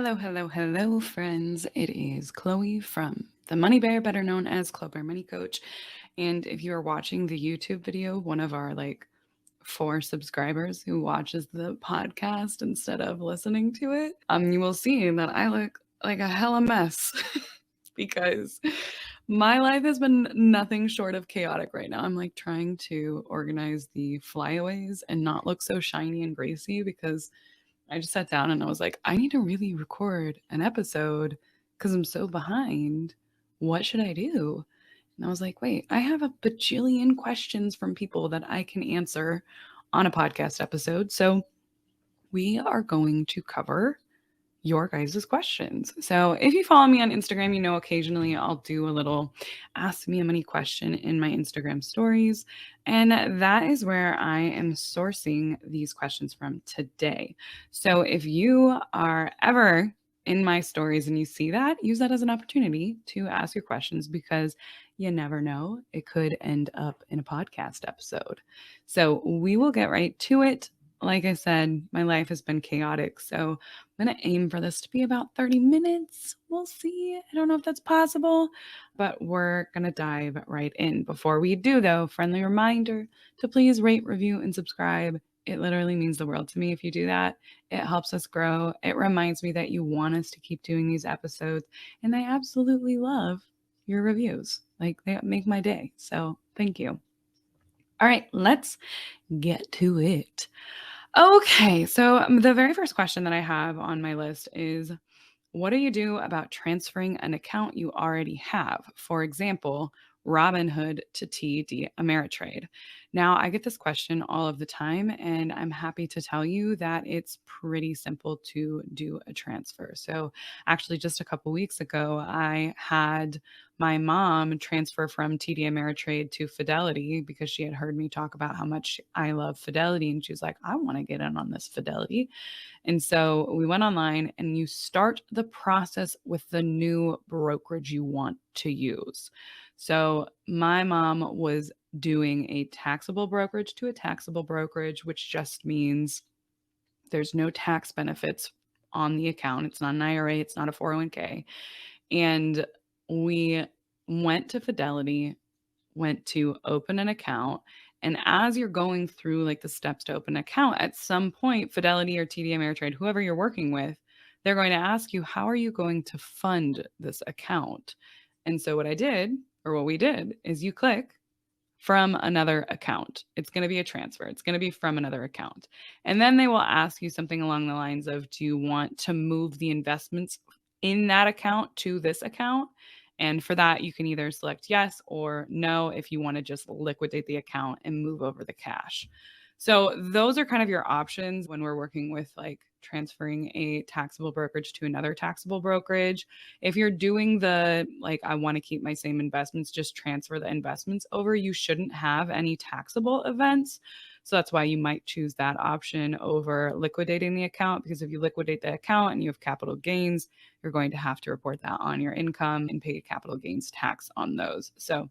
Hello, hello, hello, friends. It is Chloe from the Money Bear, better known as Clo Bare Money Coach. And if you are watching the YouTube video, one of our four subscribers who watches the podcast instead of listening to it, you will see that I look like a hella mess because my life has been nothing short of chaotic right now. I'm like trying to organize the flyaways and not look so shiny and gracie because I just sat down and I was like, I need to really record an episode because I'm so behind. What should I do? And I was like, wait, I have a bajillion questions from people that I can answer on a podcast episode. So we are going to cover your guys' questions. So if you follow me on Instagram, you know occasionally I'll do a little ask me a money question in my Instagram stories. And that is where I am sourcing these questions from today. So if you are ever in my stories and you see that, use that as an opportunity to ask your questions because you never know. It could end up in a podcast episode. So we will get right to it. Like I said, my life has been chaotic. So I'm going to aim for this to be about 30 minutes. We'll see. I don't know if that's possible, but we're going to dive right in. Before we do, though, friendly reminder to please rate, review, and subscribe. It literally means the world to me if you do that. It helps us grow. It reminds me that you want us to keep doing these episodes. And I absolutely love your reviews. Like, they make my day. So thank you. All right, let's get to it. Okay, so the very first question that I have on my list is what do you do about transferring an account you already have? For example, Robinhood to TD Ameritrade. Now, I get this question all of the time, and I'm happy to tell you that it's pretty simple to do a transfer. So, actually, just a couple weeks ago, I had my mom transfer from TD Ameritrade to Fidelity because she had heard me talk about how much I love Fidelity. And she's like, I want to get in on this Fidelity. And so we went online and you start the process with the new brokerage you want to use. So my mom was doing a taxable brokerage to a taxable brokerage, which just means there's no tax benefits on the account. It's not an IRA, it's not a 401k. And we went to Fidelity, went to open an account. And as you're going through like the steps to open an account, at some point, Fidelity or TD Ameritrade, whoever you're working with, they're going to ask you, how are you going to fund this account? And so what I did, or what we did, is you click from another account. It's going to be a transfer. It's going to be from another account. And then they will ask you something along the lines of, do you want to move the investments in that account to this account? And for that, you can either select yes or no if you want to just liquidate the account and move over the cash. So those are kind of your options when we're working with like transferring a taxable brokerage to another taxable brokerage. If you're doing the like, I want to keep my same investments, just transfer the investments over, you shouldn't have any taxable events. So that's why you might choose that option over liquidating the account, because if you liquidate the account and you have capital gains, you're going to have to report that on your income and pay capital gains tax on those. So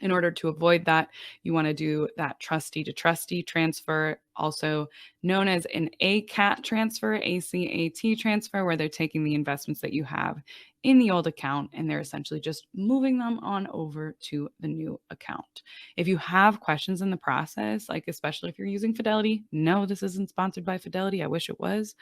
in order to avoid that, you want to do that trustee to trustee transfer, also known as an ACAT transfer, ACAT transfer, where they're taking the investments that you have in the old account and they're essentially just moving them on over to the new account. If you have questions in the process, like especially if you're using Fidelity, no, this isn't sponsored by Fidelity. I wish it was.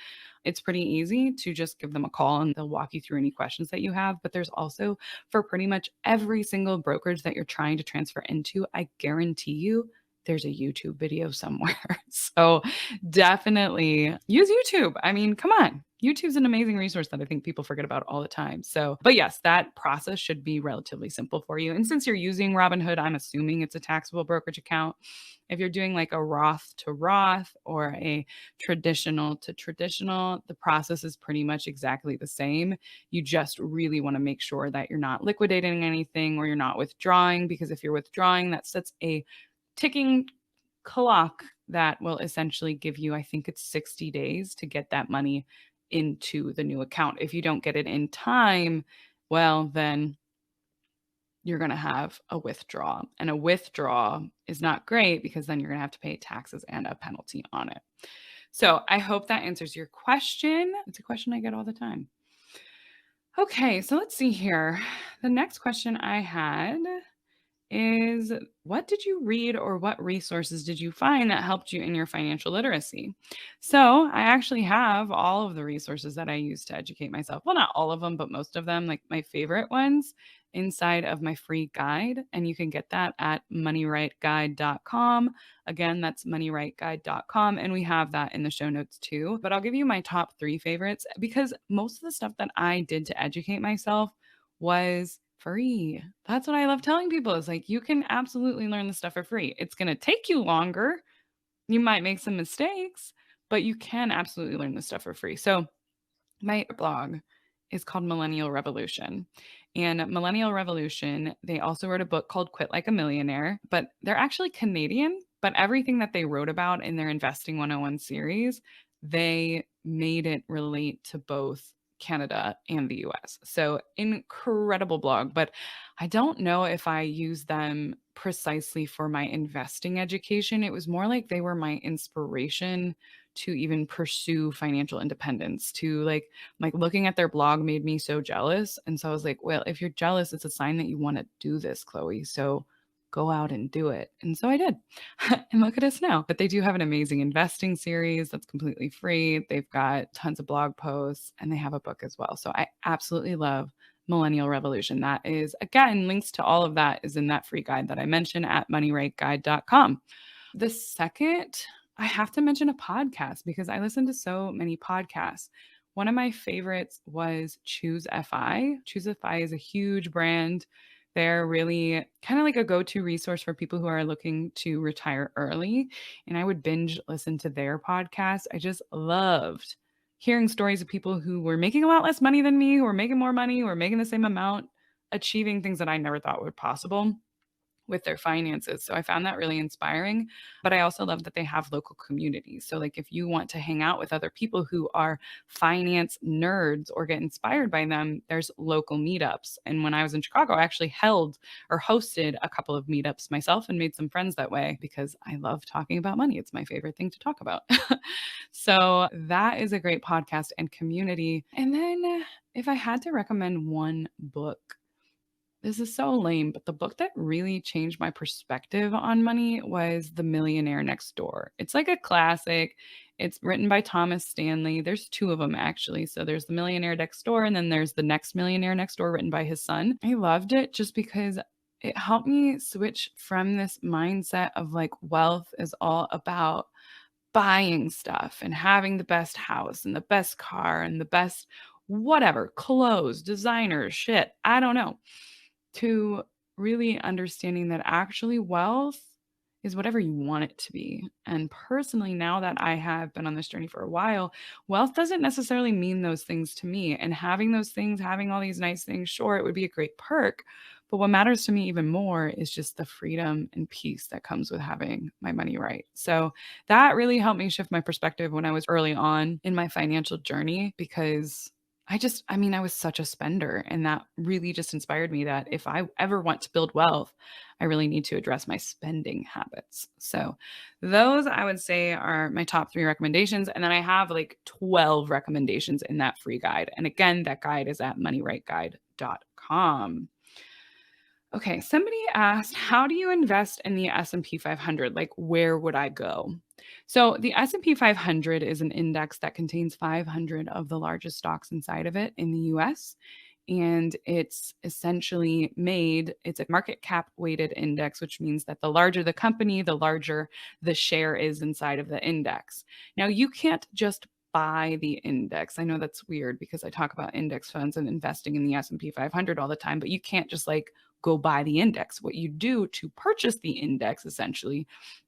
It's pretty easy to just give them a call and they'll walk you through any questions that you have. But there's also for pretty much every single brokerage that you're trying to transfer into, I guarantee you there's a YouTube video somewhere. So definitely use YouTube. I mean, come on. YouTube's an amazing resource that I think people forget about all the time. So, but yes, that process should be relatively simple for you. And since you're using Robinhood, I'm assuming it's a taxable brokerage account. If you're doing like a Roth to Roth or a traditional to traditional, the process is pretty much exactly the same. You just really want to make sure that you're not liquidating anything or you're not withdrawing, because if you're withdrawing, that sets a ticking clock that will essentially give you, I think it's 60 days to get that money into the new account. If you don't get it in time, well, then you're going to have a withdrawal. And a withdrawal is not great because then you're going to have to pay taxes and a penalty on it. So I hope that answers your question. It's a question I get all the time. Okay, so let's see here. The next question I had is, what did you read or what resources did you find that helped you in your financial literacy? So, I actually have all of the resources that I use to educate myself. Well, not all of them, but most of them, like my favorite ones, inside of my free guide. And you can get that at moneyrightguide.com. Again, that's moneyrightguide.com. And we have that in the show notes too. But I'll give you my top three favorites because most of the stuff that I did to educate myself was free. That's what I love telling people is like, you can absolutely learn this stuff for free. It's going to take you longer. You might make some mistakes, but you can absolutely learn this stuff for free. So, my blog is called Millennial Revolution. And Millennial Revolution, they also wrote a book called Quit Like a Millionaire, but they're actually Canadian. But everything that they wrote about in their Investing 101 series, they made it relate to both Canada and the US. So, incredible blog. But I don't know if I use them precisely for my investing education. It was more like they were my inspiration to even pursue financial independence, to like looking at their blog made me so jealous. And so I was like, well, if you're jealous, it's a sign that you want to do this, Chloe. So go out and do it. And so I did. And look at us now. But they do have an amazing investing series that's completely free. They've got tons of blog posts and they have a book as well. So I absolutely love Millennial Revolution. That is, again, links to all of that is in that free guide that I mentioned at moneyrightguide.com. The second, I have to mention a podcast because I listen to so many podcasts. One of my favorites was Choose FI. Choose FI is a huge brand. They're really kind of like a go to resource for people who are looking to retire early. And I would binge listen to their podcast. I just loved hearing stories of people who were making a lot less money than me, who were making more money, who were making the same amount, achieving things that I never thought were possible with their finances. So I found that really inspiring. But I also love that they have local communities. So, like, if you want to hang out with other people who are finance nerds or get inspired by them, there's local meetups. And when I was in Chicago, I actually held or hosted a couple of meetups myself and made some friends that way because I love talking about money. It's my favorite thing to talk about. So, that is a great podcast and community. And then, if I had to recommend one book, this is so lame, but the book that really changed my perspective on money was The Millionaire Next Door. It's like a classic. It's written by Thomas Stanley. There's two of them actually. So there's The Millionaire Next Door, and then there's The Next Millionaire Next Door, written by his son. I loved it just because it helped me switch from this mindset of like wealth is all about buying stuff and having the best house and the best car and the best whatever, clothes, designer, shit. I don't know, to really understanding that actually wealth is whatever you want it to be. And personally, now that I have been on this journey for a while, wealth doesn't necessarily mean those things to me. And having those things, having all these nice things, sure, it would be a great perk. But what matters to me even more is just the freedom and peace that comes with having my money right. So that really helped me shift my perspective when I was early on in my financial journey because I mean, I was such a spender, and that really just inspired me that if I ever want to build wealth, I really need to address my spending habits. So, those I would say are my top three recommendations. And then I have like 12 recommendations in that free guide. And again, that guide is at moneyrightguide.com. Okay, somebody asked, how do you invest in the S&P 500? Like, where would I go? So, the S&P 500 is an index that contains 500 of the largest stocks inside of it in the US. And it's essentially it's a market cap weighted index, which means that the larger the company, the larger the share is inside of the index. Now, you can't just buy the index. I know that's weird because I talk about index funds and investing in the S&P 500 all the time, but you can't just like go buy the index. What you do to purchase the index essentially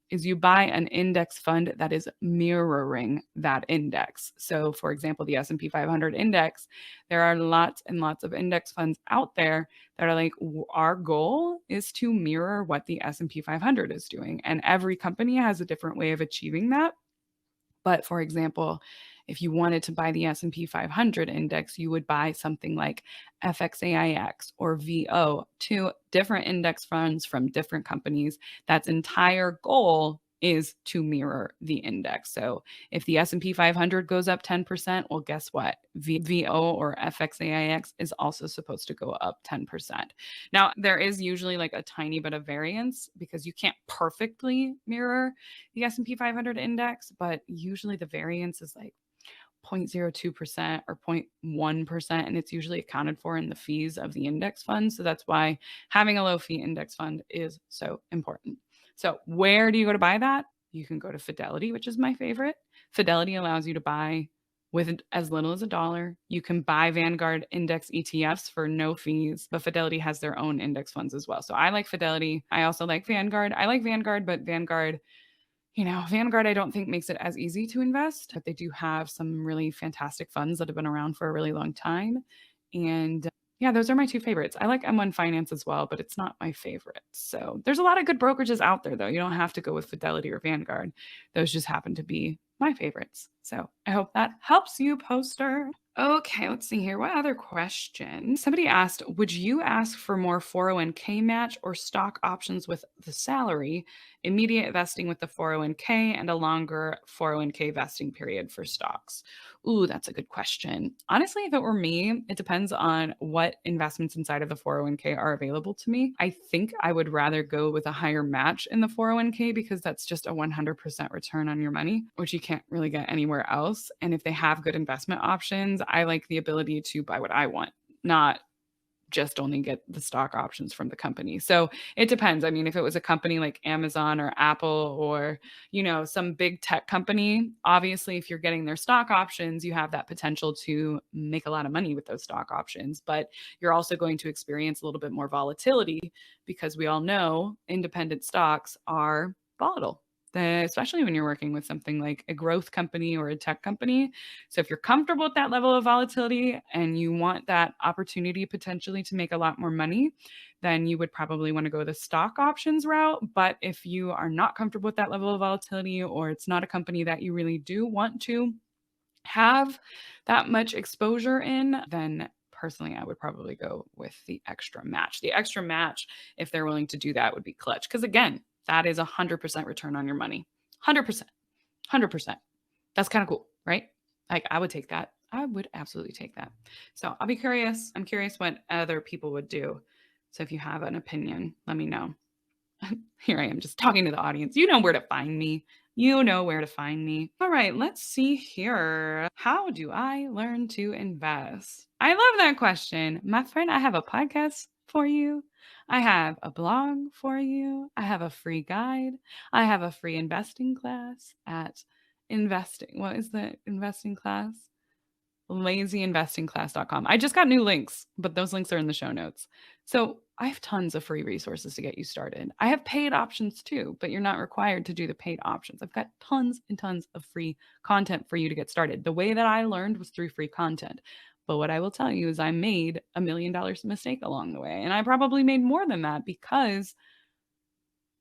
is you buy an index fund that is mirroring that index. So for example, the S&P 500 index, there are lots and lots of index funds out there that are like, our goal is to mirror what the S&P 500 is doing. And every company has a different way of achieving that. But for example, if you wanted to buy the S&P 500 index, you would buy something like FXAIX or VO, two different index funds from different companies. That's entire goal is to mirror the index. So if the S&P 500 goes up 10%, well, guess what? VO or FXAIX is also supposed to go up 10%. Now, there is usually like a tiny bit of variance because you can't perfectly mirror the S&P 500 index, but usually the variance is like 0.02% or 0.1%, and it's usually accounted for in the fees of the index fund. So that's why having a low fee index fund is so important. So, where do you go to buy that? You can go to Fidelity, which is my favorite. Fidelity allows you to buy with as little as $1. You can buy Vanguard index ETFs for no fees, but Fidelity has their own index funds as well. So I like Fidelity. I also like Vanguard. I like Vanguard, but Vanguard, I don't think makes it as easy to invest, but they do have some really fantastic funds that have been around for a really long time. And yeah, those are my two favorites. I like M1 Finance as well, but it's not my favorite. So there's a lot of good brokerages out there, though. You don't have to go with Fidelity or Vanguard. Those just happen to be my favorites. So I hope that helps you, poster. Okay, let's see here. What other question? Somebody asked, would you ask for more 401k match or stock options with the salary, immediate vesting with the 401k, and a longer 401k vesting period for stocks? Ooh, that's a good question. Honestly, if it were me, it depends on what investments inside of the 401k are available to me. I think I would rather go with a higher match in the 401k because that's just a 100% return on your money, which you can't really get anywhere else. And if they have good investment options, I like the ability to buy what I want, not just only get the stock options from the company. So it depends. I mean, if it was a company like Amazon or Apple or, some big tech company, obviously, if you're getting their stock options, you have that potential to make a lot of money with those stock options. But you're also going to experience a little bit more volatility because we all know independent stocks are volatile. Especially when you're working with something like a growth company or a tech company. So if you're comfortable with that level of volatility and you want that opportunity potentially to make a lot more money, then you would probably want to go the stock options route. But if you are not comfortable with that level of volatility or it's not a company that you really do want to have that much exposure in, then personally, I would probably go with the extra match. The extra match, if they're willing to do that, would be clutch. Because again, that is 100% return on your money. 100%. 100%. That's kind of cool, right? Like, I would take that. I would absolutely take that. So I'll be curious. I'm curious what other people would do. So if you have an opinion, let me know. Here I am just talking to the audience. You know where to find me. You know where to find me. All right, let's see here. How do I learn to invest? I love that question. My friend, I have a podcast for you. I have a blog for you. I have a free guide. I have a free investing class at investing. What is the investing class? Lazyinvestingclass.com. I just got new links, but those links are in the show notes. So I have tons of free resources to get you started. I have paid options too, but you're not required to do the paid options. I've got tons and tons of free content for you to get started. The way that I learned was through free content. But what I will tell you is I made $1 million mistake along the way. And I probably made more than that because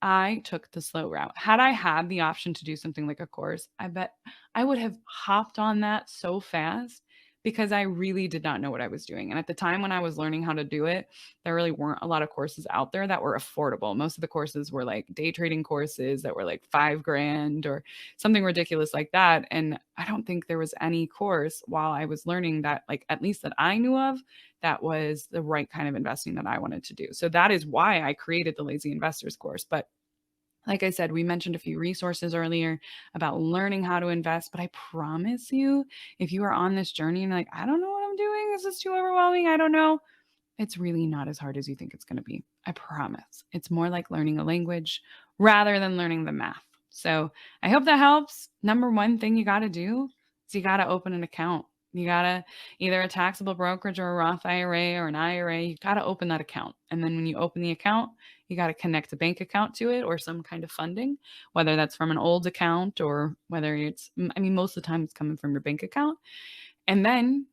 I took the slow route. Had I had the option to do something like a course, I bet I would have hopped on that so fast because I really did not know what I was doing. And at the time when I was learning how to do it, there really weren't a lot of courses out there that were affordable. Most of the courses were like day trading courses that were like 5 grand or something ridiculous like that. And I don't think there was any course while I was learning that, like, at least that I knew of, that was the right kind of investing that I wanted to do. So that is why I created the Lazy Investors course. But like I said, we mentioned a few resources earlier about learning how to invest, but I promise you, if you are on this journey and like, I don't know what I'm doing, this is too overwhelming, I don't know, it's really not as hard as you think it's going to be. I promise. It's more like learning a language rather than learning the math. So I hope that helps. Number one thing you got to do is you got to open an account. You got to either a taxable brokerage or a Roth IRA or an IRA. You got to open that account. And then when you open the account, you got to connect a bank account to it or some kind of funding, whether that's from an old account or whether most of the time it's coming from your bank account. And then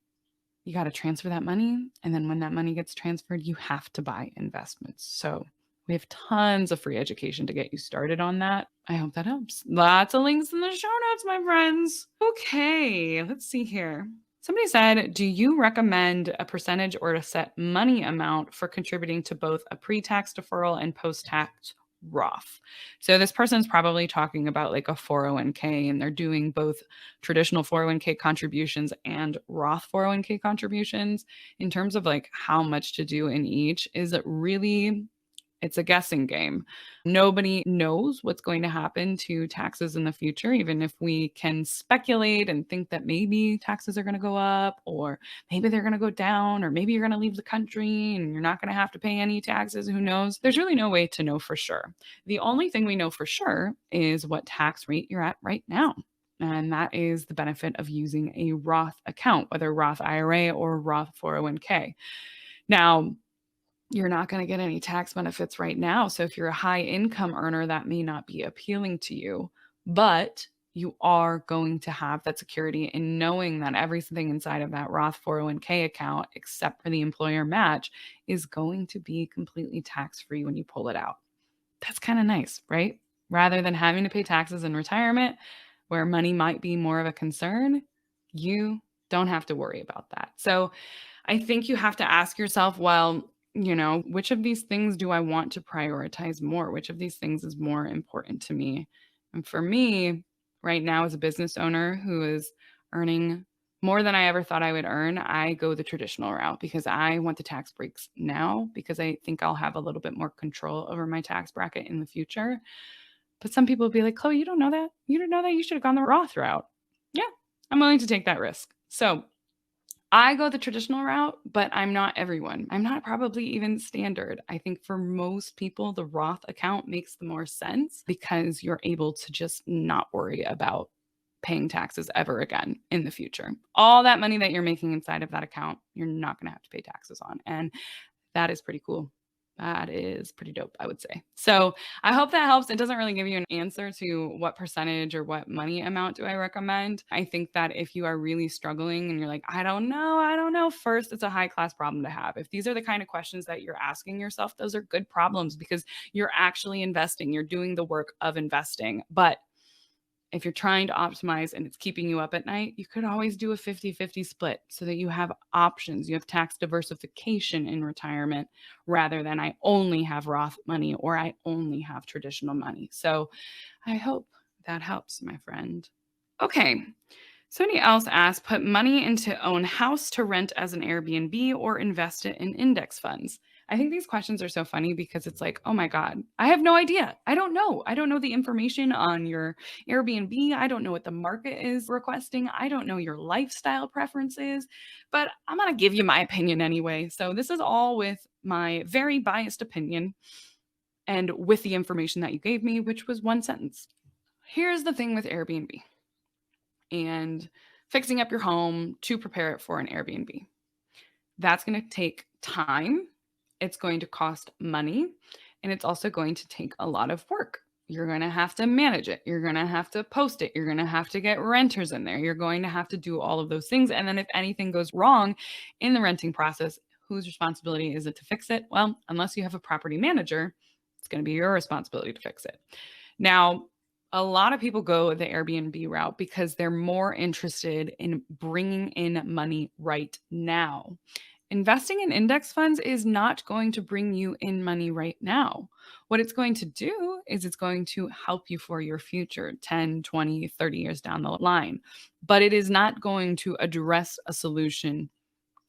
you got to transfer that money. And then when that money gets transferred, you have to buy investments. So we have tons of free education to get you started on that. I hope that helps. Lots of links in the show notes, my friends. Okay, let's see here. Somebody said, do you recommend a percentage or a set money amount for contributing to both a pre-tax deferral and post-tax Roth. So this person's probably talking about like a 401k, and they're doing both traditional 401k contributions and Roth 401k contributions. In terms of like how much to do in each, is it really, it's a guessing game. Nobody knows what's going to happen to taxes in the future, even if we can speculate and think that maybe taxes are going to go up, or maybe they're going to go down, or maybe you're going to leave the country and you're not going to have to pay any taxes. Who knows? There's really no way to know for sure. The only thing we know for sure is what tax rate you're at right now. And that is the benefit of using a Roth account, whether Roth IRA or Roth 401k. Now, you're not going to get any tax benefits right now. So if you're a high income earner, that may not be appealing to you, but you are going to have that security in knowing that everything inside of that Roth 401k account, except for the employer match, is going to be completely tax free when you pull it out. That's kind of nice, right? Rather than having to pay taxes in retirement, where money might be more of a concern, you don't have to worry about that. So I think you have to ask yourself, well, which of these things do I want to prioritize more? Which of these things is more important to me? And for me, right now, as a business owner who is earning more than I ever thought I would earn, I go the traditional route because I want the tax breaks now, because I think I'll have a little bit more control over my tax bracket in the future. But some people will be like, Chloe, you don't know that. You didn't know that. You should have gone the Roth route. Yeah, I'm willing to take that risk. So I go the traditional route, but I'm not everyone. I'm not probably even standard. I think for most people, the Roth account makes the more sense because you're able to just not worry about paying taxes ever again in the future. All that money that you're making inside of that account, you're not going to have to pay taxes on. And that is pretty cool. That is pretty dope, I would say. So I hope that helps. It doesn't really give you an answer to what percentage or what money amount do I recommend. I think that if you are really struggling and you're like, I don't know, first, it's a high class problem to have. If these are the kind of questions that you're asking yourself, those are good problems because you're actually investing, you're doing the work of investing. But if you're trying to optimize and it's keeping you up at night, you could always do a 50-50 split so that you have options. You have tax diversification in retirement rather than I only have Roth money or I only have traditional money. So I hope that helps, my friend. Okay. Somebody else asked, put money into own house to rent as an Airbnb or invest it in index funds. I think these questions are so funny because it's like, oh my God, I have no idea. I don't know. I don't know the information on your Airbnb. I don't know what the market is requesting. I don't know your lifestyle preferences, but I'm going to give you my opinion anyway. So this is all with my very biased opinion and with the information that you gave me, which was one sentence. Here's the thing with Airbnb and fixing up your home to prepare it for an Airbnb. That's going to take time. It's going to cost money, and it's also going to take a lot of work. You're going to have to manage it. You're going to have to post it. You're going to have to get renters in there. You're going to have to do all of those things. And then if anything goes wrong in the renting process, whose responsibility is it to fix it? Well, unless you have a property manager, it's going to be your responsibility to fix it. Now, a lot of people go the Airbnb route because they're more interested in bringing in money right now. Investing in index funds is not going to bring you in money right now. What it's going to do is it's going to help you for your future 10, 20, 30 years down the line. But it is not going to address a solution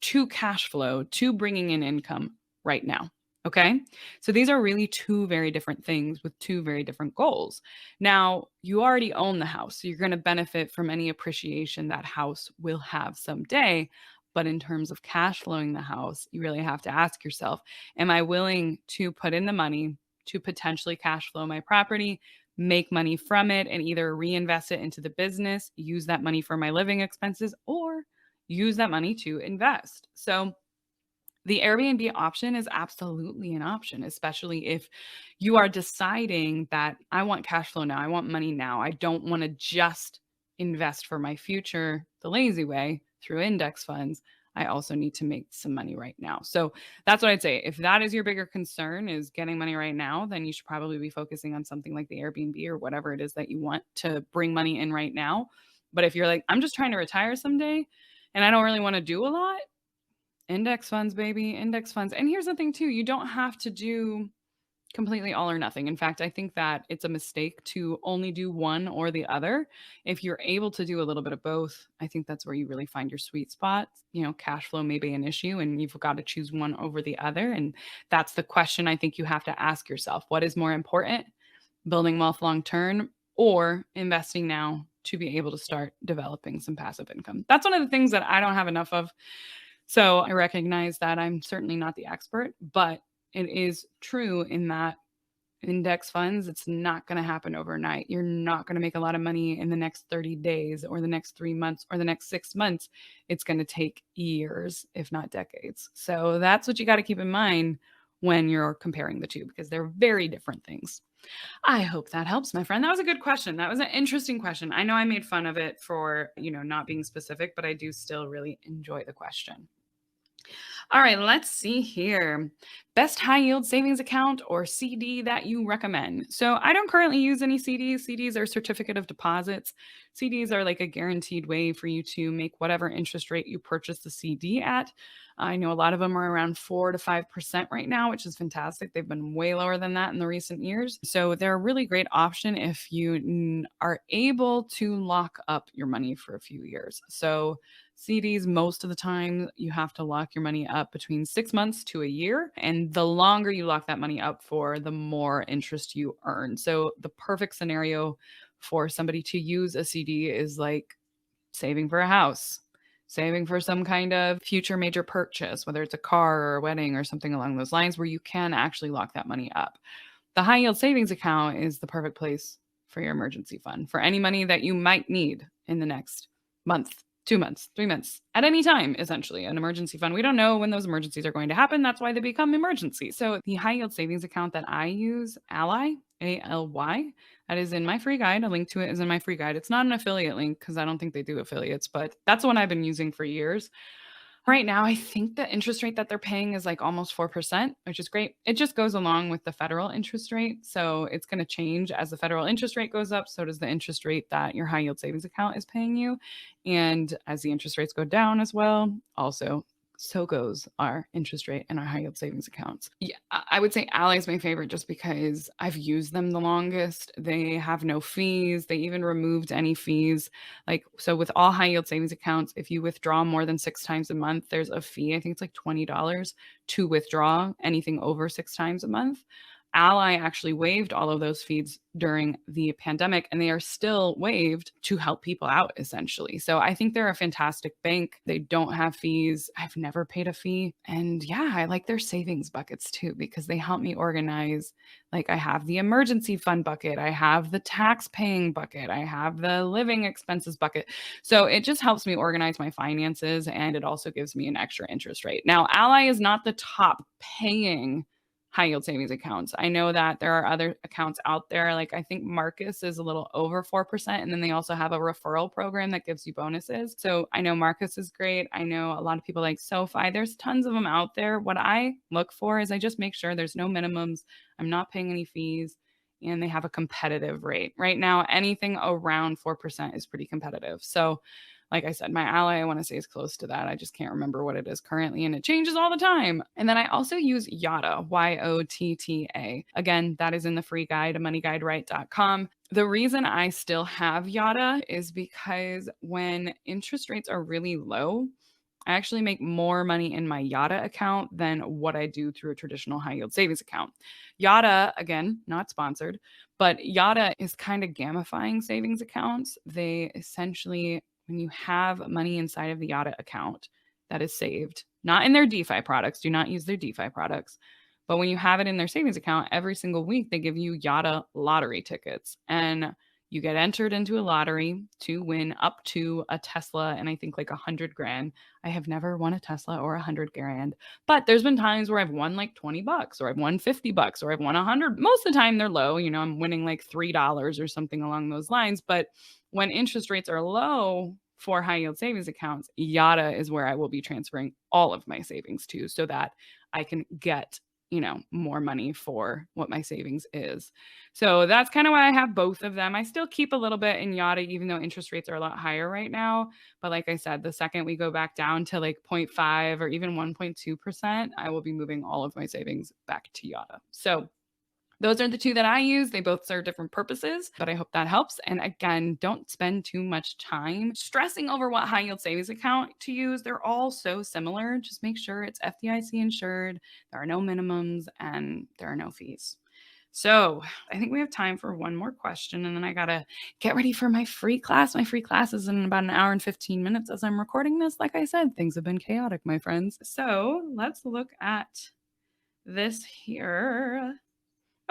to cash flow, to bringing in income right now. Okay. So these are really two very different things with two very different goals. Now, you already own the house, so you're going to benefit from any appreciation that house will have someday. But in terms of cash flowing the house, you really have to ask yourself, am I willing to put in the money to potentially cash flow my property, make money from it, and either reinvest it into the business, use that money for my living expenses, or use that money to invest? So the Airbnb option is absolutely an option, especially if you are deciding that I want cash flow now, I want money now. I don't want to just invest for my future the lazy way through index funds. I also need to make some money right now. So that's what I'd say. If that is your bigger concern, is getting money right now, then you should probably be focusing on something like the Airbnb or whatever it is that you want to bring money in right now. But if you're like, I'm just trying to retire someday and I don't really want to do a lot, index funds, baby, index funds. And here's the thing too, you don't have to do Completely all or nothing. In fact, I think that it's a mistake to only do one or the other. If you're able to do a little bit of both, I think that's where you really find your sweet spot. Cash flow may be an issue and you've got to choose one over the other. And that's the question I think you have to ask yourself. What is more important, building wealth long term or investing now to be able to start developing some passive income? That's one of the things that I don't have enough of. So I recognize that I'm certainly not the expert, but it is true in that index funds, it's not going to happen overnight. You're not going to make a lot of money in the next 30 days or the next 3 months or the next 6 months. It's going to take years, if not decades. So that's what you got to keep in mind when you're comparing the two because they're very different things. I hope that helps, my friend. That was a good question. That was an interesting question. I know I made fun of it for, not being specific, but I do still really enjoy the question. All right, let's see here. Best high yield savings account or CD that you recommend. So I don't currently use any CDs. CDs are certificate of deposits. CDs are like a guaranteed way for you to make whatever interest rate you purchase the CD at. I know a lot of them are around 4 to 5% right now, which is fantastic. They've been way lower than that in the recent years. So they're a really great option if you are able to lock up your money for a few years. So CDs, most of the time, you have to lock your money up between 6 months to a year. And the longer you lock that money up for, the more interest you earn. So, the perfect scenario for somebody to use a CD is like saving for a house, saving for some kind of future major purchase, whether it's a car or a wedding or something along those lines, where you can actually lock that money up. The high yield savings account is the perfect place for your emergency fund for any money that you might need in the next month, 2 months, 3 months, at any time, essentially. An emergency fund, we don't know when those emergencies are going to happen. That's why they become emergencies. So the high yield savings account that I use, Ally, ALY, that is in my free guide. A link to it is in my free guide. It's not an affiliate link because I don't think they do affiliates, but that's the one I've been using for years. Right now, I think the interest rate that they're paying is like almost 4%, which is great. It just goes along with the federal interest rate. So it's going to change as the federal interest rate goes up. So does the interest rate that your high yield savings account is paying you. And as the interest rates go down as well, also so goes our interest rate and our high yield savings accounts. Yeah, I would say Ally is my favorite just because I've used them the longest. They have no fees. They even removed any fees. Like, so with all high yield savings accounts, if you withdraw more than 6 times a month, there's a fee. I think it's like $20 to withdraw anything over 6 times a month. Ally actually waived all of those fees during the pandemic, and they are still waived to help people out, essentially. So I think they're a fantastic bank. They don't have fees. I've never paid a fee. And yeah, I like their savings buckets too, because they help me organize. Like, I have the emergency fund bucket, I have the tax paying bucket, I have the living expenses bucket. So it just helps me organize my finances, and it also gives me an extra interest rate. Now, Ally is not the top paying high yield savings accounts. I know that there are other accounts out there. Like, I think Marcus is a little over 4%. And then they also have a referral program that gives you bonuses. So I know Marcus is great. I know a lot of people like SoFi. There's tons of them out there. What I look for is I just make sure there's no minimums. I'm not paying any fees and they have a competitive rate. Right now, anything around 4% is pretty competitive. So like I said, my Ally, I want to say is close to that. I just can't remember what it is currently, and it changes all the time. And then I also use Yotta, YOTTA. Again, that is in the free guide, moneyguideright.com. The reason I still have Yotta is because when interest rates are really low, I actually make more money in my Yotta account than what I do through a traditional high yield savings account. Yotta, again, not sponsored, but Yotta is kind of gamifying savings accounts. They essentially, when you have money inside of the Yotta account that is saved, not in their DeFi products, do not use their DeFi products. But when you have it in their savings account, every single week they give you Yotta lottery tickets. And you get entered into a lottery to win up to a Tesla and I think like 100 grand. I have never won a Tesla or 100 grand, but there's been times where I've won like $20 or I've won $50 or I've won 100. Most of the time they're low. I'm winning like $3 or something along those lines. But when interest rates are low for high yield savings accounts, Yotta is where I will be transferring all of my savings to so that I can get more money for what my savings is. So that's kind of why I have both of them. I still keep a little bit in Yotta, even though interest rates are a lot higher right now. But like I said, the second we go back down to like 0.5 or even 1.2%, I will be moving all of my savings back to Yotta. So Those are the two that I use. They both serve different purposes, but I hope that helps. And again, don't spend too much time stressing over what high yield savings account to use. They're all so similar. Just make sure it's FDIC insured, there are no minimums, and there are no fees. So I think we have time for one more question, and then I gotta get ready for my free class. My free class is in about an hour and 15 minutes as I'm recording this. Like I said, things have been chaotic, my friends. So let's look at this here.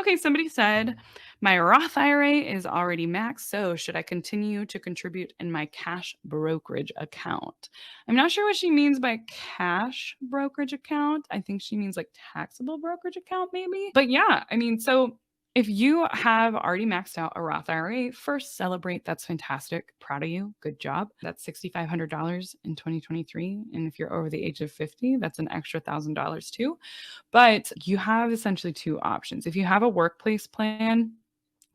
Okay, somebody said, my Roth IRA is already maxed, so should I continue to contribute in my cash brokerage account? I'm not sure what she means by cash brokerage account. I think she means like taxable brokerage account, maybe. But yeah, I mean, so if you have already maxed out a Roth IRA, first celebrate. That's fantastic. Proud of you. Good job. That's $6,500 in 2023. And if you're over the age of 50, that's an extra $1,000 too. But you have essentially two options. If you have a workplace plan,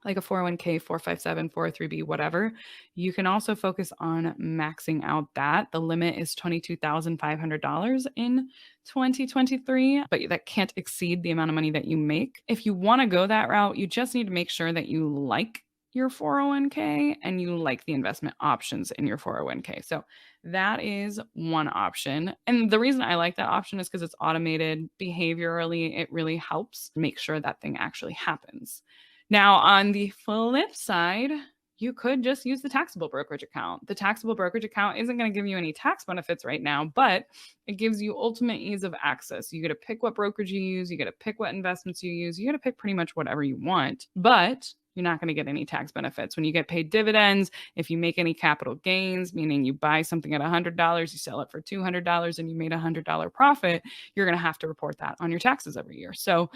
like a 401k, 457, 403b, whatever, you can also focus on maxing out that. The limit is $22,500 in 2023, but that can't exceed the amount of money that you make. If you want to go that route, you just need to make sure that you like your 401k and you like the investment options in your 401k. So that is one option. And the reason I like that option is because it's automated behaviorally. It really helps make sure that thing actually happens. Now, on the flip side, you could just use the taxable brokerage account. The taxable brokerage account isn't going to give you any tax benefits right now, but it gives you ultimate ease of access. You get to pick what brokerage you use, you get to pick what investments you use, you get to pick pretty much whatever you want, but you're not going to get any tax benefits. When you get paid dividends, if you make any capital gains, meaning you buy something at $100, you sell it for $200, and you made a $100 profit, you're going to have to report that on your taxes every year. So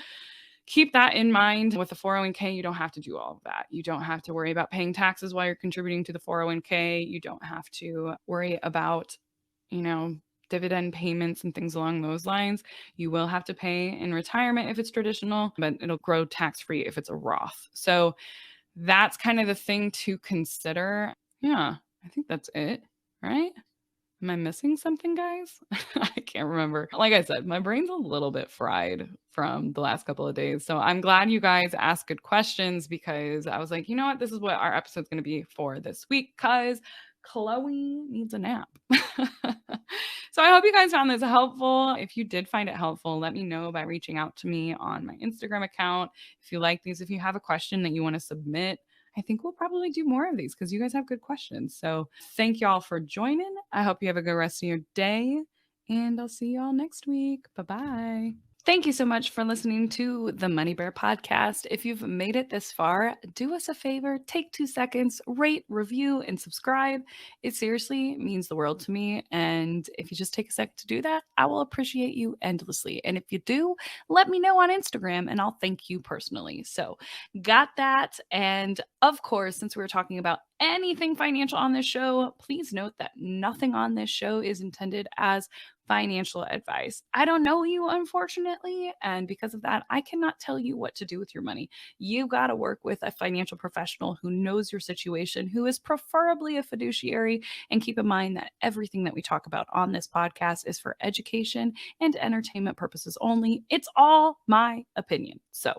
keep that in mind. With the 401k, you don't have to do all of that. You don't have to worry about paying taxes while you're contributing to the 401k. You don't have to worry about, dividend payments and things along those lines. You will have to pay in retirement if it's traditional, but it'll grow tax-free if it's a Roth. So that's kind of the thing to consider. Yeah, I think that's it, right? Am I missing something, guys? I can't remember. Like I said, my brain's a little bit fried from the last couple of days. So I'm glad you guys asked good questions, because I was like, you know what? This is what our episode's going to be for this week, because Chloe needs a nap. So I hope you guys found this helpful. If you did find it helpful, let me know by reaching out to me on my Instagram account. If you like these, if you have a question that you want to submit, I think we'll probably do more of these because you guys have good questions. So thank y'all for joining. I hope you have a good rest of your day, and I'll see y'all next week. Bye-bye. Thank you so much for listening to the Money Bear podcast. If you've made it this far, do us a favor, take 2 seconds, rate, review, and subscribe. It seriously means the world to me. And if you just take a second to do that, I will appreciate you endlessly. And if you do, let me know on Instagram and I'll thank you personally. So, got that. And of course, since we were talking about anything financial on this show, please note that nothing on this show is intended as financial advice. I don't know you, unfortunately, and because of that, I cannot tell you what to do with your money. You got to work with a financial professional who knows your situation, who is preferably a fiduciary, and keep in mind that everything that we talk about on this podcast is for education and entertainment purposes only. It's all my opinion. So,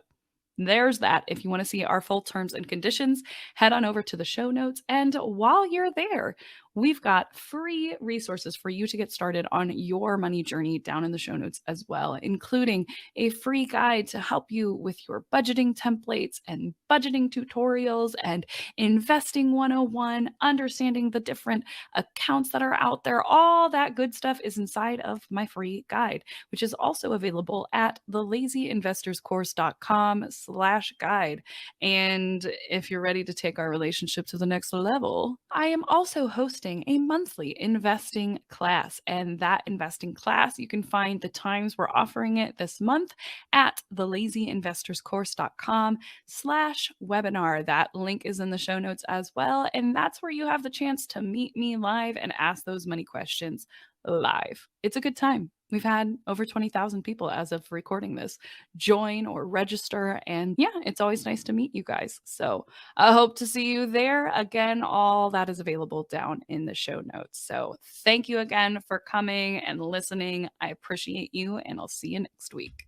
there's that. If you want to see our full terms and conditions, head on over to the show notes. And while you're there, we've got free resources for you to get started on your money journey down in the show notes as well, including a free guide to help you with your budgeting templates and budgeting tutorials and investing 101, understanding the different accounts that are out there. All that good stuff is inside of my free guide, which is also available at thelazyinvestorscourse.com/guide. And if you're ready to take our relationship to the next level, I am also hosting a monthly investing class. And that investing class, you can find the times we're offering it this month at thelazyinvestorscourse.com/webinar. That link is in the show notes as well. And that's where you have the chance to meet me live and ask those money questions live. It's a good time. We've had over 20,000 people as of recording this join or register. And yeah, it's always nice to meet you guys. So I hope to see you there. Again, all that is available down in the show notes. So thank you again for coming and listening. I appreciate you, and I'll see you next week.